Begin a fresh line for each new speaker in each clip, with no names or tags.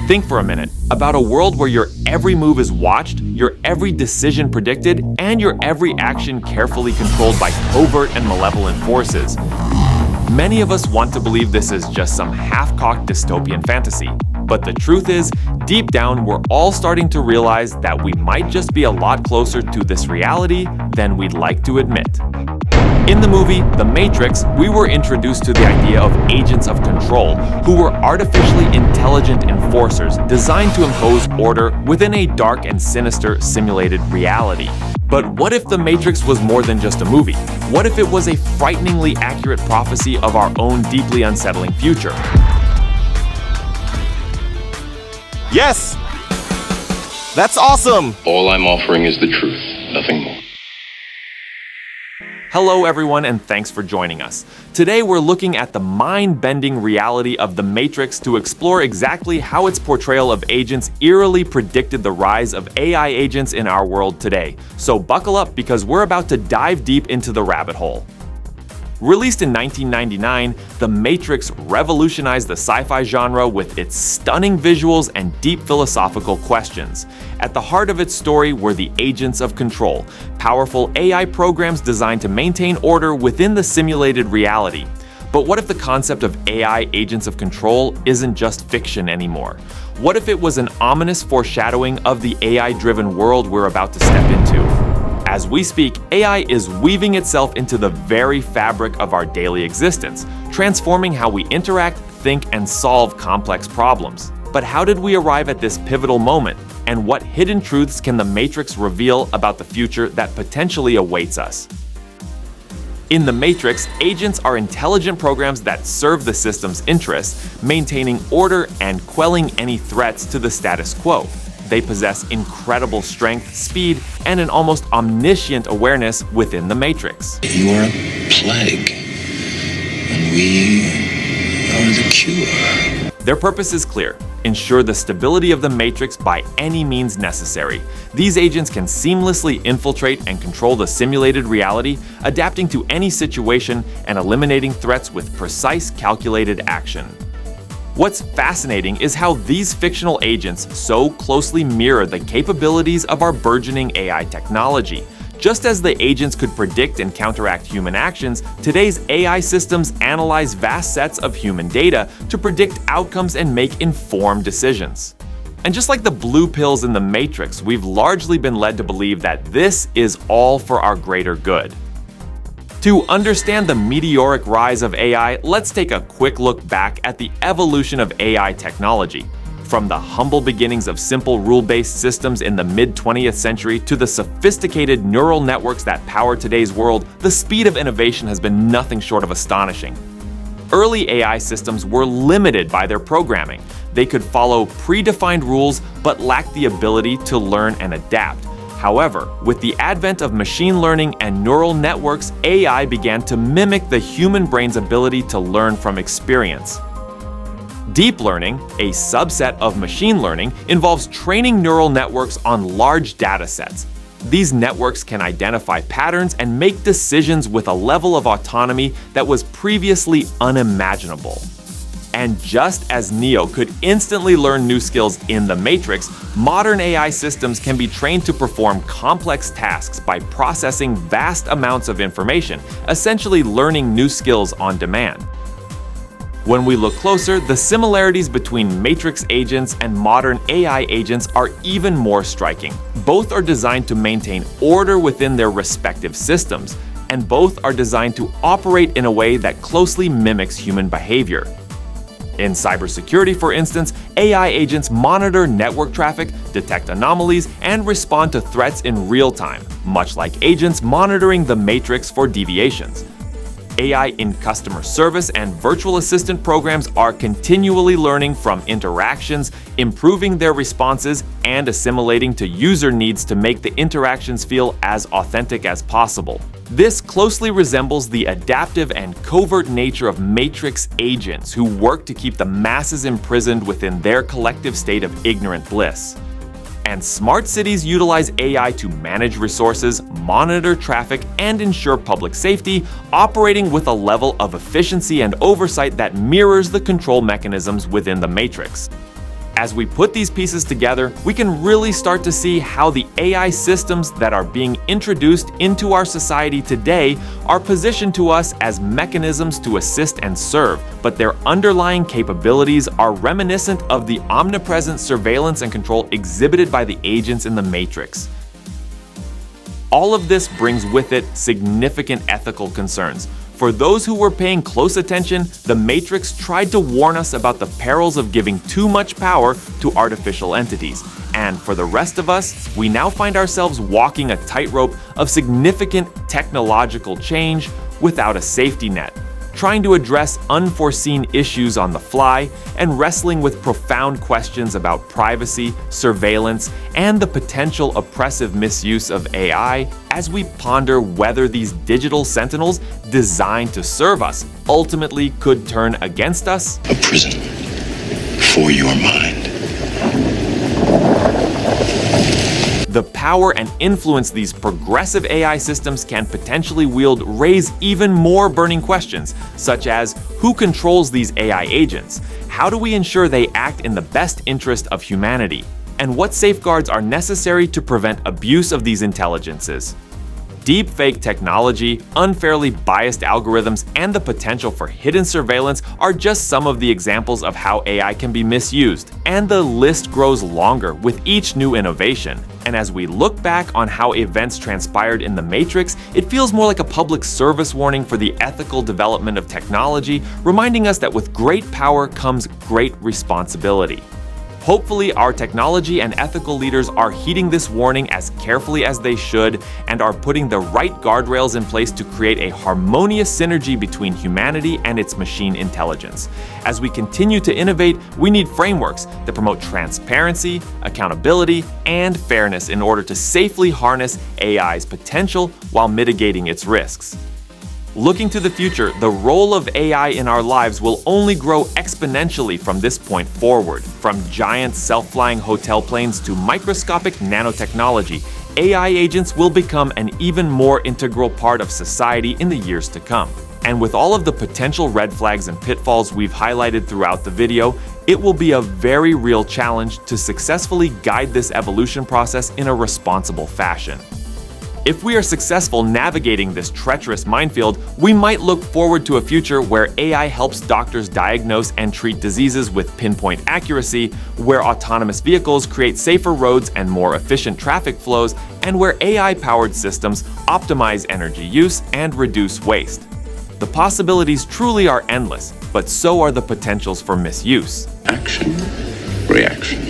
Think for a minute about a world where your every move is watched, your every decision predicted, and your every action carefully controlled by covert and malevolent forces. Many of us want to believe this is just some half-cocked dystopian fantasy. But the truth is, deep down, we're all starting to realize that we might just be a lot closer to this reality than we'd like to admit. In the movie The Matrix, we were introduced to the idea of agents of control, who were artificially intelligent enforcers designed to impose order within a dark and sinister simulated reality. But what if The Matrix was more than just a movie? What if it was a frighteningly accurate prophecy of our own deeply unsettling future?
Yes! That's awesome!
All I'm offering is the truth, nothing more.
Hello everyone, and thanks for joining us. Today we're looking at the mind-bending reality of The Matrix to explore exactly how its portrayal of agents eerily predicted the rise of AI agents in our world today. So buckle up, because we're about to dive deep into the rabbit hole. Released in 1999, The Matrix revolutionized the sci-fi genre with its stunning visuals and deep philosophical questions. At the heart of its story were the agents of control, powerful AI programs designed to maintain order within the simulated reality. But what if the concept of AI agents of control isn't just fiction anymore? What if it was an ominous foreshadowing of the AI-driven world we're about to step into? As we speak, AI is weaving itself into the very fabric of our daily existence, transforming how we interact, think, and solve complex problems. But how did we arrive at this pivotal moment? And what hidden truths can The Matrix reveal about the future that potentially awaits us? In The Matrix, agents are intelligent programs that serve the system's interests, maintaining order and quelling any threats to the status quo. They possess incredible strength, speed, and an almost omniscient awareness within the Matrix.
You are a plague, and we are the cure.
Their purpose is clear: ensure the stability of the Matrix by any means necessary. These agents can seamlessly infiltrate and control the simulated reality, adapting to any situation and eliminating threats with precise, calculated action. What's fascinating is how these fictional agents so closely mirror the capabilities of our burgeoning AI technology. Just as the agents could predict and counteract human actions, today's AI systems analyze vast sets of human data to predict outcomes and make informed decisions. And just like the blue pills in The Matrix, we've largely been led to believe that this is all for our greater good. To understand the meteoric rise of AI, let's take a quick look back at the evolution of AI technology. From the humble beginnings of simple rule-based systems in the mid-20th century to the sophisticated neural networks that power today's world, the speed of innovation has been nothing short of astonishing. Early AI systems were limited by their programming. They could follow predefined rules but lacked the ability to learn and adapt. However, with the advent of machine learning and neural networks, AI began to mimic the human brain's ability to learn from experience. Deep learning, a subset of machine learning, involves training neural networks on large data sets. These networks can identify patterns and make decisions with a level of autonomy that was previously unimaginable. And just as Neo could instantly learn new skills in The Matrix, modern AI systems can be trained to perform complex tasks by processing vast amounts of information, essentially learning new skills on demand. When we look closer, the similarities between Matrix agents and modern AI agents are even more striking. Both are designed to maintain order within their respective systems, and both are designed to operate in a way that closely mimics human behavior. In cybersecurity, for instance, AI agents monitor network traffic, detect anomalies, and respond to threats in real time, much like agents monitoring the Matrix for deviations. AI in customer service and virtual assistant programs are continually learning from interactions, improving their responses, and assimilating to user needs to make the interactions feel as authentic as possible. This closely resembles the adaptive and covert nature of Matrix agents who work to keep the masses imprisoned within their collective state of ignorant bliss. And smart cities utilize AI to manage resources, monitor traffic, and ensure public safety, operating with a level of efficiency and oversight that mirrors the control mechanisms within the Matrix. As we put these pieces together, we can really start to see how the AI systems that are being introduced into our society today are positioned to us as mechanisms to assist and serve, but their underlying capabilities are reminiscent of the omnipresent surveillance and control exhibited by the agents in the Matrix. All of this brings with it significant ethical concerns. For those who were paying close attention, the Matrix tried to warn us about the perils of giving too much power to artificial entities. And for the rest of us, we now find ourselves walking a tightrope of significant technological change without a safety net, trying to address unforeseen issues on the fly, and wrestling with profound questions about privacy, surveillance, and the potential oppressive misuse of AI as we ponder whether these digital sentinels designed to serve us ultimately could turn against us.
A prison for your mind.
The power and influence these progressive AI systems can potentially wield raise even more burning questions, such as who controls these AI agents? How do we ensure they act in the best interest of humanity? And what safeguards are necessary to prevent abuse of these intelligences? Deepfake technology, unfairly biased algorithms, and the potential for hidden surveillance are just some of the examples of how AI can be misused, and the list grows longer with each new innovation. And as we look back on how events transpired in the Matrix, it feels more like a public service warning for the ethical development of technology, reminding us that with great power comes great responsibility. Hopefully, our technology and ethical leaders are heeding this warning as carefully as they should and are putting the right guardrails in place to create a harmonious synergy between humanity and its machine intelligence. As we continue to innovate, we need frameworks that promote transparency, accountability, and fairness in order to safely harness AI's potential while mitigating its risks. Looking to the future, the role of AI in our lives will only grow exponentially from this point forward. From giant self-flying hotel planes to microscopic nanotechnology, AI agents will become an even more integral part of society in the years to come. And with all of the potential red flags and pitfalls we've highlighted throughout the video, it will be a very real challenge to successfully guide this evolution process in a responsible fashion. If we are successful navigating this treacherous minefield, we might look forward to a future where AI helps doctors diagnose and treat diseases with pinpoint accuracy, where autonomous vehicles create safer roads and more efficient traffic flows, and where AI-powered systems optimize energy use and reduce waste. The possibilities truly are endless, but so are the potentials for misuse.
Action, reaction,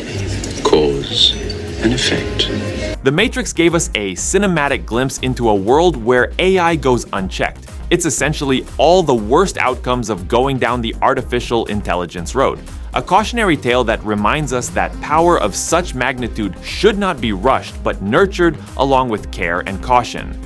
cause, and effect.
The Matrix gave us a cinematic glimpse into a world where AI goes unchecked. It's essentially all the worst outcomes of going down the artificial intelligence road. A cautionary tale that reminds us that power of such magnitude should not be rushed but nurtured along with care and caution.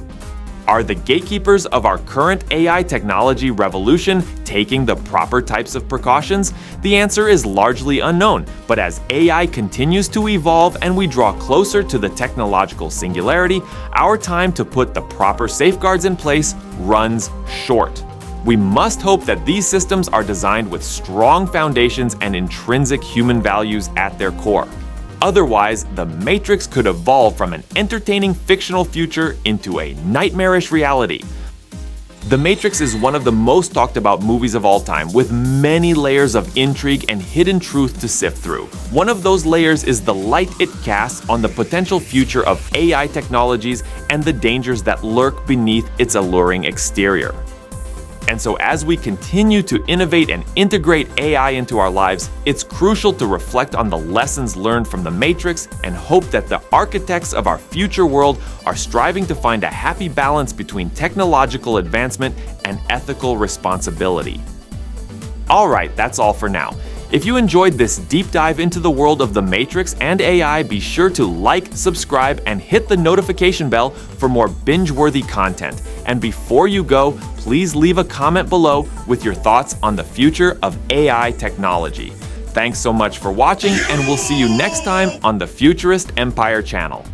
Are the gatekeepers of our current AI technology revolution taking the proper types of precautions? The answer is largely unknown, but as AI continues to evolve and we draw closer to the technological singularity, our time to put the proper safeguards in place runs short. We must hope that these systems are designed with strong foundations and intrinsic human values at their core. Otherwise, the Matrix could evolve from an entertaining fictional future into a nightmarish reality. The Matrix is one of the most talked about movies of all time, with many layers of intrigue and hidden truth to sift through. One of those layers is the light it casts on the potential future of AI technologies and the dangers that lurk beneath its alluring exterior. And so as we continue to innovate and integrate AI into our lives, it's crucial to reflect on the lessons learned from the Matrix and hope that the architects of our future world are striving to find a happy balance between technological advancement and ethical responsibility. Alright, that's all for now. If you enjoyed this deep dive into the world of the Matrix and AI, be sure to like, subscribe, and hit the notification bell for more binge-worthy content. And before you go, please leave a comment below with your thoughts on the future of AI technology. Thanks so much for watching, and we'll see you next time on the Futurist Empire channel.